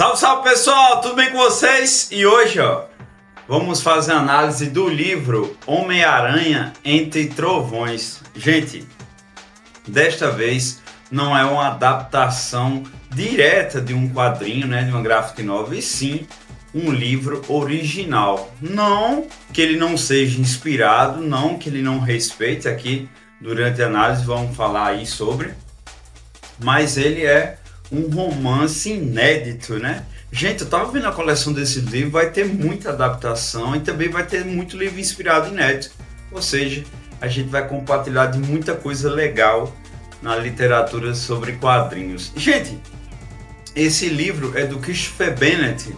Salve, salve pessoal, tudo bem com vocês? E hoje, vamos fazer a análise do livro Homem-Aranha Entre Trovões. Gente, desta vez não é uma adaptação direta de um quadrinho, de uma graphic novel, e sim um livro original. Não que ele não seja inspirado, não que ele não respeite, aqui durante a análise vamos falar aí sobre, mas ele é um romance inédito, Gente, eu tava vendo a coleção desse livro, vai ter muita adaptação e também vai ter muito livro inspirado inédito. Ou seja, a gente vai compartilhar de muita coisa legal na literatura sobre quadrinhos. Gente, esse livro é do Christopher Bennett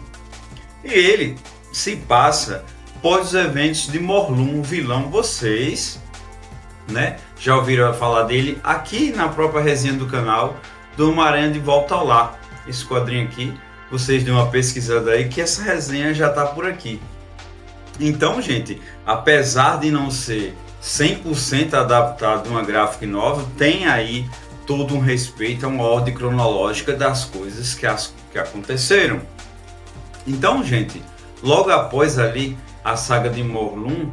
e ele se passa após os eventos de Morlun, o vilão. Vocês, já ouviram falar dele aqui na própria resenha do canal do Homem-Aranha de Volta ao Lar. Esse quadrinho aqui, vocês dêem uma pesquisada aí que essa resenha já está por aqui. Então, gente, apesar de não ser 100% adaptado de uma graphic novel, tem aí todo um respeito a uma ordem cronológica das coisas que aconteceram. Então, gente, logo após ali a saga de Morlun,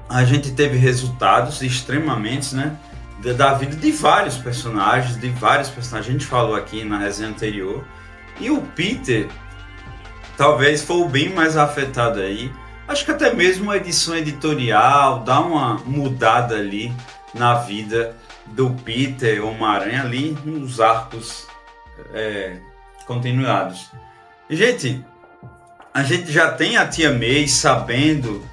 a gente teve resultados extremamente, da vida de vários personagens, a gente falou aqui na resenha anterior, e o Peter talvez foi o bem mais afetado aí. Acho que até mesmo a edição editorial dá uma mudada ali na vida do Peter Homem-Aranha ali nos arcos continuados. Gente, a gente já tem a Tia May sabendo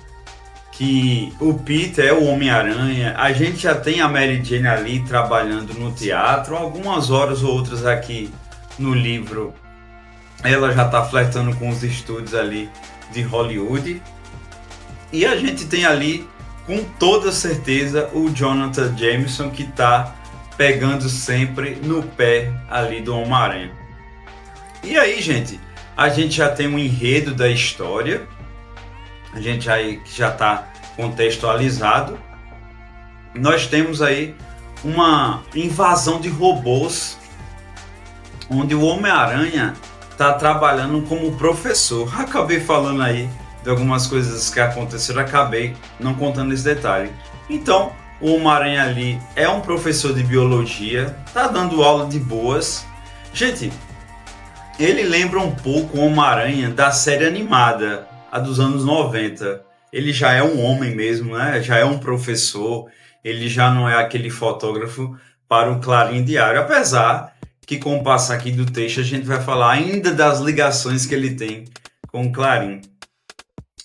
que o Peter é o Homem-Aranha, a gente já tem a Mary Jane ali trabalhando no teatro, algumas horas ou outras aqui no livro ela já está flertando com os estúdios ali de Hollywood, e a gente tem ali com toda certeza o Jonathan Jameson, que está pegando sempre no pé ali do Homem-Aranha. E aí, gente, a gente já tem um enredo da história, a gente já está contextualizado. Nós temos aí uma invasão de robôs, onde o Homem-Aranha está trabalhando como professor. Acabei falando aí de algumas coisas que aconteceram, acabei não contando esse detalhe. Então, o Homem-Aranha ali é um professor de biologia, está dando aula de boas. Gente, ele lembra um pouco o Homem-Aranha da série animada, a dos anos 90. Ele já é um homem mesmo, já é um professor, ele já não é aquele fotógrafo para o Clarim Diário, apesar que com o passar aqui do texto a gente vai falar ainda das ligações que ele tem com o Clarim.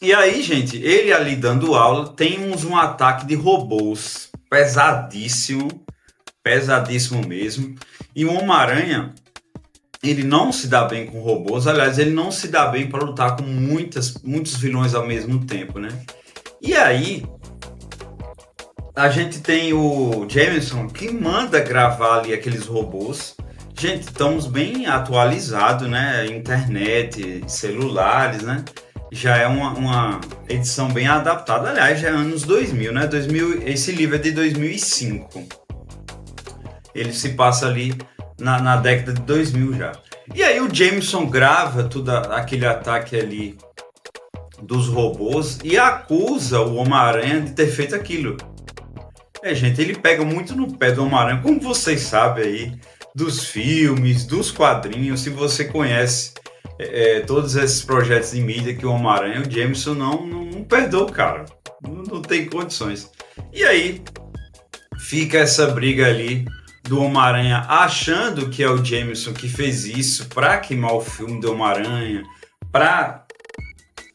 E aí, gente, ele ali dando aula, temos um ataque de robôs pesadíssimo mesmo, e o Homem-Aranha, ele não se dá bem com robôs, aliás, ele não se dá bem para lutar com muitos vilões ao mesmo tempo, E aí, a gente tem o Jameson que manda gravar ali aqueles robôs. Gente, estamos bem atualizados, internet, celulares, Já é uma edição bem adaptada, aliás, já é anos 2000, 2000, esse livro é de 2005. Ele se passa ali na década de 2000 já. E aí o Jameson grava todo aquele ataque ali dos robôs e acusa o Homem-Aranha de ter feito aquilo. Gente, ele pega muito no pé do Homem-Aranha, como vocês sabem aí, dos filmes, dos quadrinhos. Se você conhece todos esses projetos de mídia que o Homem-Aranha, o Jameson não perdoa o cara, não tem condições. E aí fica essa briga ali do Homem-Aranha achando que é o Jameson que fez isso para queimar o filme do Homem-Aranha, para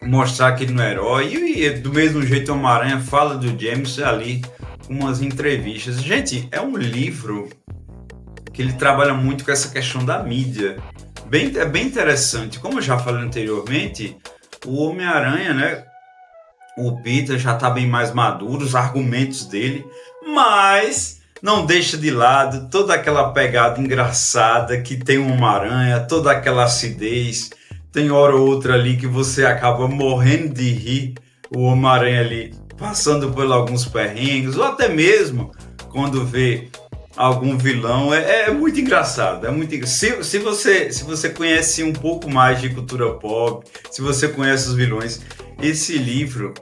mostrar que ele não é herói, e do mesmo jeito o Homem-Aranha fala do Jameson ali umas entrevistas. Gente, é um livro que ele trabalha muito com essa questão da mídia, é bem interessante. Como eu já falei anteriormente, o Homem-Aranha, o Peter já está bem mais maduro, os argumentos dele, mas não deixa de lado toda aquela pegada engraçada que tem um Homem-Aranha, toda aquela acidez. Tem hora ou outra ali que você acaba morrendo de rir, o Homem-Aranha ali passando por alguns perrengues, ou até mesmo quando vê algum vilão, é muito engraçado. É muito, se você conhece um pouco mais de cultura pop, se você conhece os vilões, esse livro,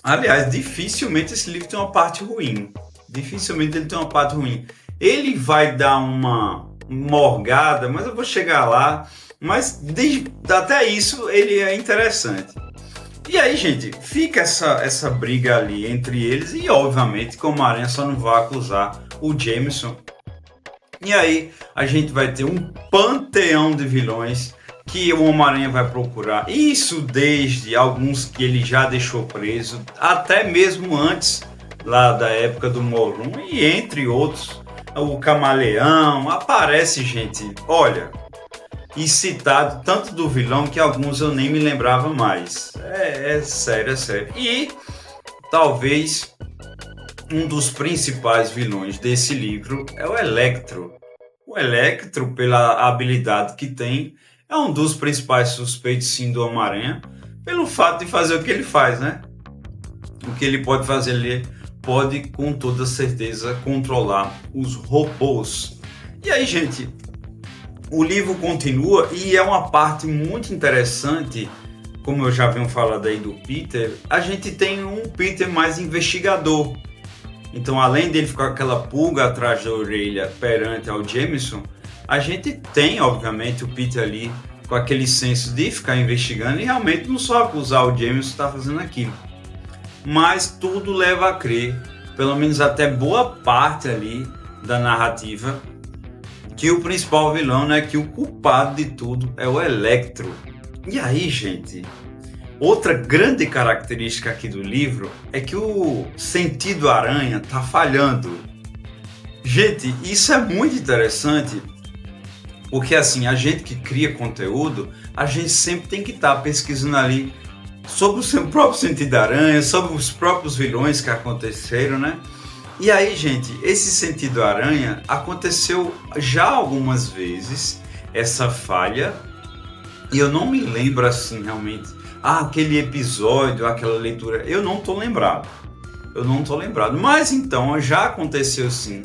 aliás, dificilmente esse livro tem uma parte ruim. Dificilmente ele tem uma parte ruim. Ele vai dar uma morgada, mas eu vou chegar lá. Mas até isso ele é interessante. E aí, gente, fica essa briga ali entre eles e, obviamente, que o Homem-Aranha só não vai acusar o Jameson. E aí a gente vai ter um panteão de vilões que o Homem-Aranha vai procurar. Isso desde alguns que ele já deixou preso, até mesmo antes lá da época do Morum, e entre outros, o Camaleão. Aparece, gente, olha, e citado tanto do vilão que alguns eu nem me lembrava mais. É sério, é sério. E talvez um dos principais vilões desse livro é o Electro. O Electro, pela habilidade que tem, é um dos principais suspeitos, sim, do Homem-Aranha, pelo fato de fazer o que ele faz, né? O que ele pode fazer, ele pode com toda certeza controlar os robôs. E aí, gente, o livro continua e é uma parte muito interessante, como eu já venho falando aí do Peter, a gente tem um Peter mais investigador. Então, além dele ficar com aquela pulga atrás da orelha perante ao Jameson, a gente tem, obviamente, o Peter ali com aquele senso de ficar investigando e realmente não só acusar o Jameson de estar fazendo aquilo. Mas tudo leva a crer, pelo menos até boa parte ali da narrativa, que o principal vilão, né, que o culpado de tudo é o Electro. E aí, gente, outra grande característica aqui do livro é que o sentido aranha tá falhando. Gente, isso é muito interessante, porque assim, a gente que cria conteúdo, a gente sempre tem que estar pesquisando ali sobre o seu próprio sentido aranha, sobre os próprios vilões que aconteceram, né? E aí, gente, esse sentido aranha aconteceu já algumas vezes, essa falha, e eu não me lembro assim realmente, aquele episódio, aquela leitura, eu não tô lembrado, mas então já aconteceu sim.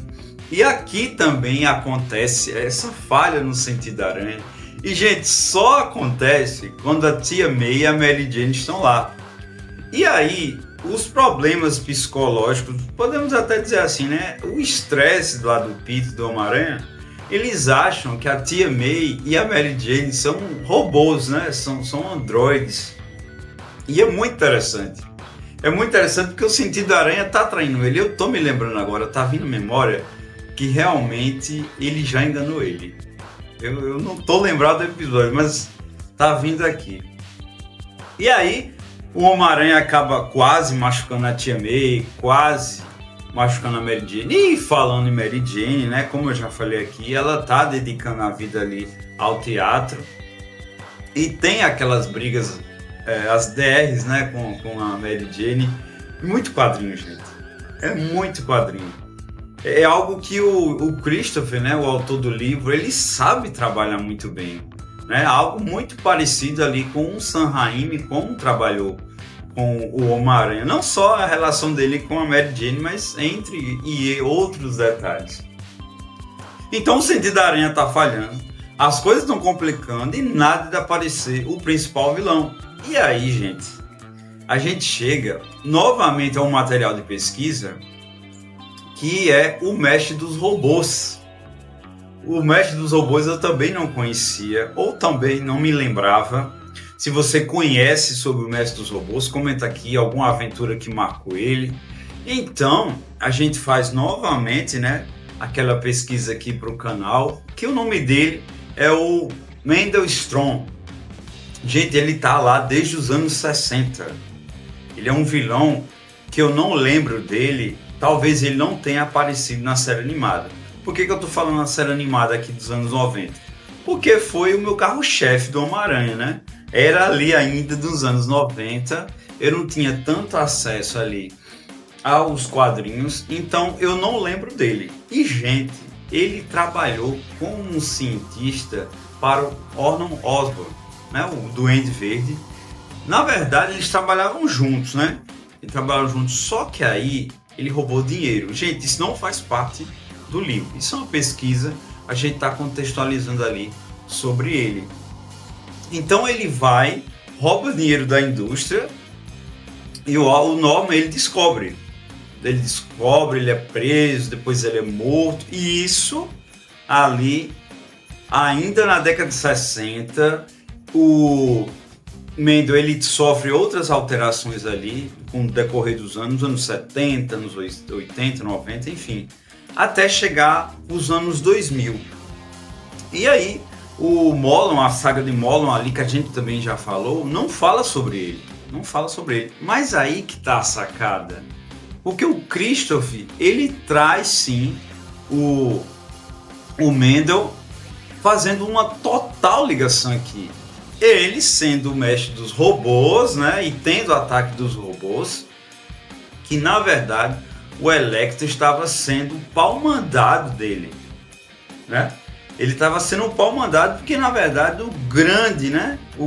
E aqui também acontece essa falha no sentido aranha, e gente, só acontece quando a Tia May e a Mary Jane estão lá. E aí, os problemas psicológicos, podemos até dizer assim, né? O estresse lá do Peter, do Homem-Aranha, eles acham que a Tia May e a Mary Jane são robôs, né? São androides. E é muito interessante. É muito interessante porque o sentido aranha tá traindo ele. Eu tô me lembrando agora, tá vindo memória, que realmente ele já enganou ele. Eu não tô lembrado do episódio, mas tá vindo aqui. E aí, o Homem-Aranha acaba quase machucando a Tia May, quase machucando a Mary Jane. E falando em Mary Jane, né, como eu já falei aqui, ela tá dedicando a vida ali ao teatro. E tem aquelas brigas, as DRs, né, com a Mary Jane. Muito quadrinho, gente. É muito quadrinho. É algo que o Christopher, né, o autor do livro, ele sabe trabalhar muito bem. Né? Algo muito parecido ali com o Sam Raimi, como trabalhou com o Homem-Aranha. Não só a relação dele com a Mary Jane, mas entre e outros detalhes. Então o sentido da aranha está falhando, as coisas estão complicando e nada de aparecer o principal vilão. E aí, gente, a gente chega novamente a um material de pesquisa que é o Mestre dos Robôs. O Mestre dos Robôs eu também não conhecia, ou também não me lembrava. Se você conhece sobre o Mestre dos Robôs, comenta aqui alguma aventura que marcou ele. Então, a gente faz novamente, né, aquela pesquisa aqui para o canal, que o nome dele é o Mendel Strong. Gente, ele tá lá desde os anos 60. Ele é um vilão que eu não lembro dele, talvez ele não tenha aparecido na série animada. Por que eu tô falando na série animada aqui dos anos 90? Porque foi o meu carro-chefe do Homem-Aranha, né? Era ali ainda dos anos 90, eu não tinha tanto acesso ali aos quadrinhos, então eu não lembro dele. E, gente, ele trabalhou como um cientista para o Norman Osborn, né? O Duende Verde. Na verdade, eles trabalhavam juntos, né? Eles trabalhavam juntos, só que aí ele roubou dinheiro. Gente, isso não faz parte do livro. Isso é uma pesquisa, a gente está contextualizando ali sobre ele. Então ele vai, rouba dinheiro da indústria e o Norman ele descobre. Ele é preso, depois ele é morto. E isso ali, ainda na década de 60, o Mendel ele sofre outras alterações ali com o decorrer dos anos 70, anos 80, 90, enfim, até chegar os anos 2000. E aí, o Mulholland, a saga de Mulholland ali, que a gente também já falou, não fala sobre ele. Mas aí que tá a sacada. Porque o Christoph, ele traz sim o Mendel fazendo uma total ligação aqui. Ele sendo o mestre dos robôs, né, e tendo o ataque dos robôs, que na verdade o Electro estava sendo o pau-mandado dele, né? Ele estava sendo o pau-mandado porque na verdade o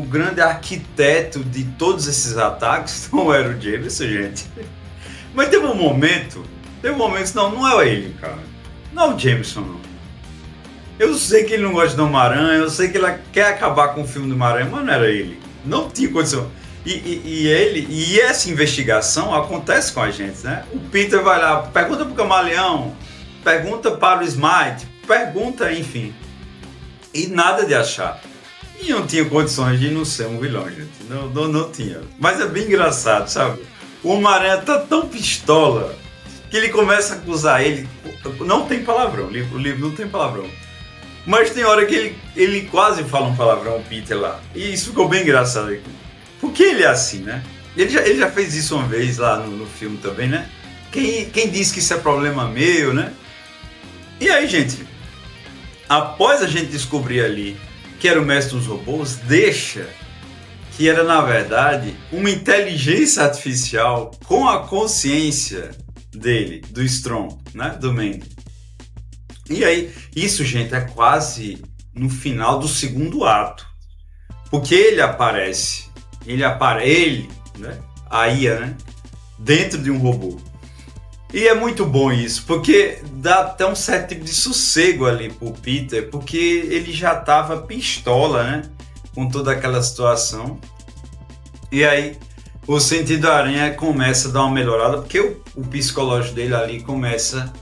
grande arquiteto de todos esses ataques não era o Jameson, gente. Mas teve um momento, não é ele, cara. Não é o Jameson, não. Eu sei que ele não gosta do Homem-Aranha, eu sei que ele quer acabar com o filme do Homem-Aranha, mas não era ele. Não tinha condição. E essa investigação acontece com a gente, né? O Peter vai lá, pergunta pro Camaleão, pergunta para o Smite, pergunta, enfim. E nada de achar. E não tinha condições de não ser um vilão, gente. Não tinha. Mas é bem engraçado, sabe? O Homem-Aranha tá tão pistola que ele começa a acusar ele. Não tem palavrão, o livro não tem palavrão. Mas tem hora que ele quase fala um palavrão, o Peter lá. E isso ficou bem engraçado aqui. Porque ele é assim, né? Ele já fez isso uma vez lá no filme também, né? Quem disse que isso é problema meu, né? E aí, gente, após a gente descobrir ali que era o mestre dos robôs, deixa que era, na verdade, uma inteligência artificial com a consciência dele, do Strong, né? Do Mendel. E aí, isso, gente, é quase no final do segundo ato. Porque ele aparece, né? A IA, né? Dentro de um robô. E é muito bom isso, porque dá até um certo tipo de sossego ali pro Peter, porque ele já tava pistola, né? Com toda aquela situação. E aí, o sentido da aranha começa a dar uma melhorada, porque o psicológico dele ali começa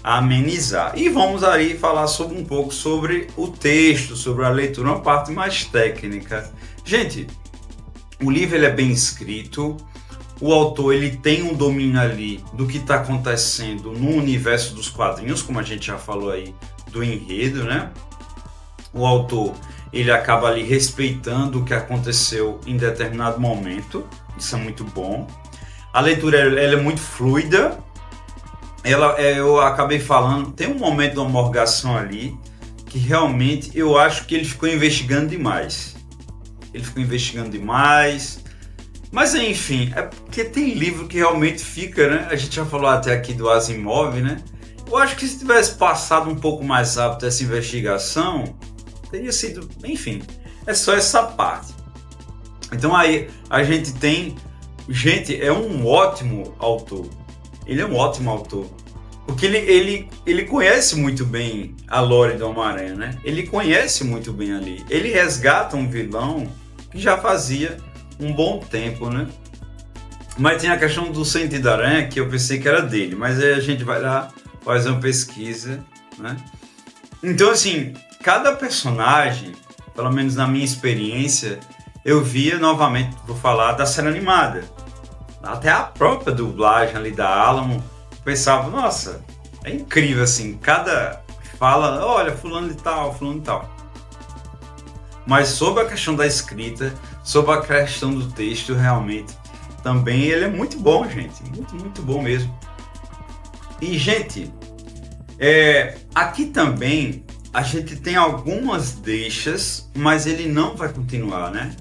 a amenizar. E vamos aí falar um pouco sobre o texto, sobre a leitura, uma parte mais técnica. Gente, o livro ele é bem escrito, o autor ele tem um domínio ali do que está acontecendo no universo dos quadrinhos, como a gente já falou aí, do enredo, né? O autor ele acaba ali respeitando o que aconteceu em determinado momento, isso é muito bom. A leitura ela é muito fluida. Eu acabei falando, tem um momento de uma morgação ali que realmente eu acho que ele ficou investigando demais. Mas enfim, é porque tem livro que realmente fica, né? A gente já falou até aqui do Asimov, né? Eu acho que se tivesse passado um pouco mais rápido essa investigação, teria sido, enfim, é só essa parte. Então aí a gente tem, gente, é um ótimo autor. Ele é um ótimo autor, porque ele conhece muito bem a lore do Homem-Aranha, né? Ele conhece muito bem ali. Ele resgata um vilão que já fazia um bom tempo, né? Mas tem a questão do sentido da aranha, que eu pensei que era dele, mas aí a gente vai lá fazer uma pesquisa, né? Então, assim, cada personagem, pelo menos na minha experiência, eu via novamente, vou falar da série animada. Até a própria dublagem ali da Alamo, pensava, nossa, é incrível assim, cada fala, olha, fulano e tal. Mas sobre a questão da escrita, sobre a questão do texto, realmente, também ele é muito bom, gente, muito bom mesmo. E, gente, aqui também a gente tem algumas deixas, mas ele não vai continuar, né?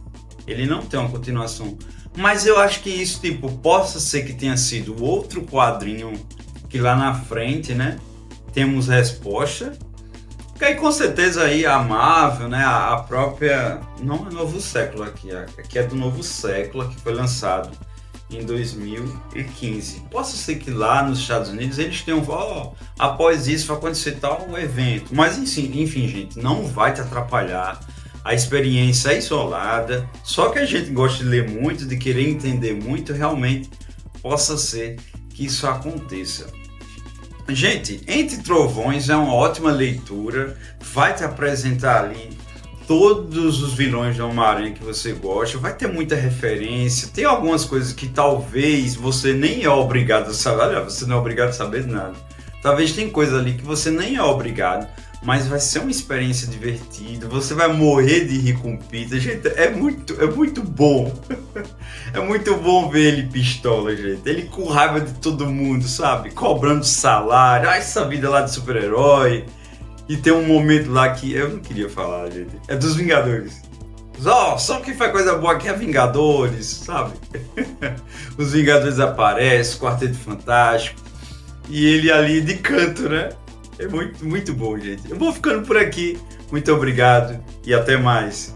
Ele não tem uma continuação. Mas eu acho que isso, possa ser que tenha sido outro quadrinho que lá na frente, né, temos resposta. Que aí com certeza aí a Marvel, né, a própria, não é Novo Século aqui é do Novo Século, que foi lançado em 2015. Possa ser que lá nos Estados Unidos eles tenham, após isso vai acontecer tal evento. Mas enfim, gente, não vai te atrapalhar. A experiência é isolada. Só que a gente gosta de ler muito, de querer entender muito, realmente possa ser que isso aconteça. Gente, Entre Trovões é uma ótima leitura. Vai te apresentar ali todos os vilões do Homem-Aranha que você gosta, vai ter muita referência, tem algumas coisas que talvez você nem é obrigado a saber, olha, você não é obrigado a saber nada, talvez tem coisa ali que você nem é obrigado, mas vai ser uma experiência divertida, você vai morrer de rir com o Peter, gente, é muito bom, é muito bom ver ele pistola, gente, ele com raiva de todo mundo, sabe, cobrando salário, essa vida lá de super-herói. E tem um momento lá que eu não queria falar, gente. É dos Vingadores. Só quem faz coisa boa aqui é Vingadores, sabe? Os Vingadores aparecem, o Quarteto Fantástico. E ele ali de canto, né? É muito bom, gente. Eu vou ficando por aqui. Muito obrigado e até mais.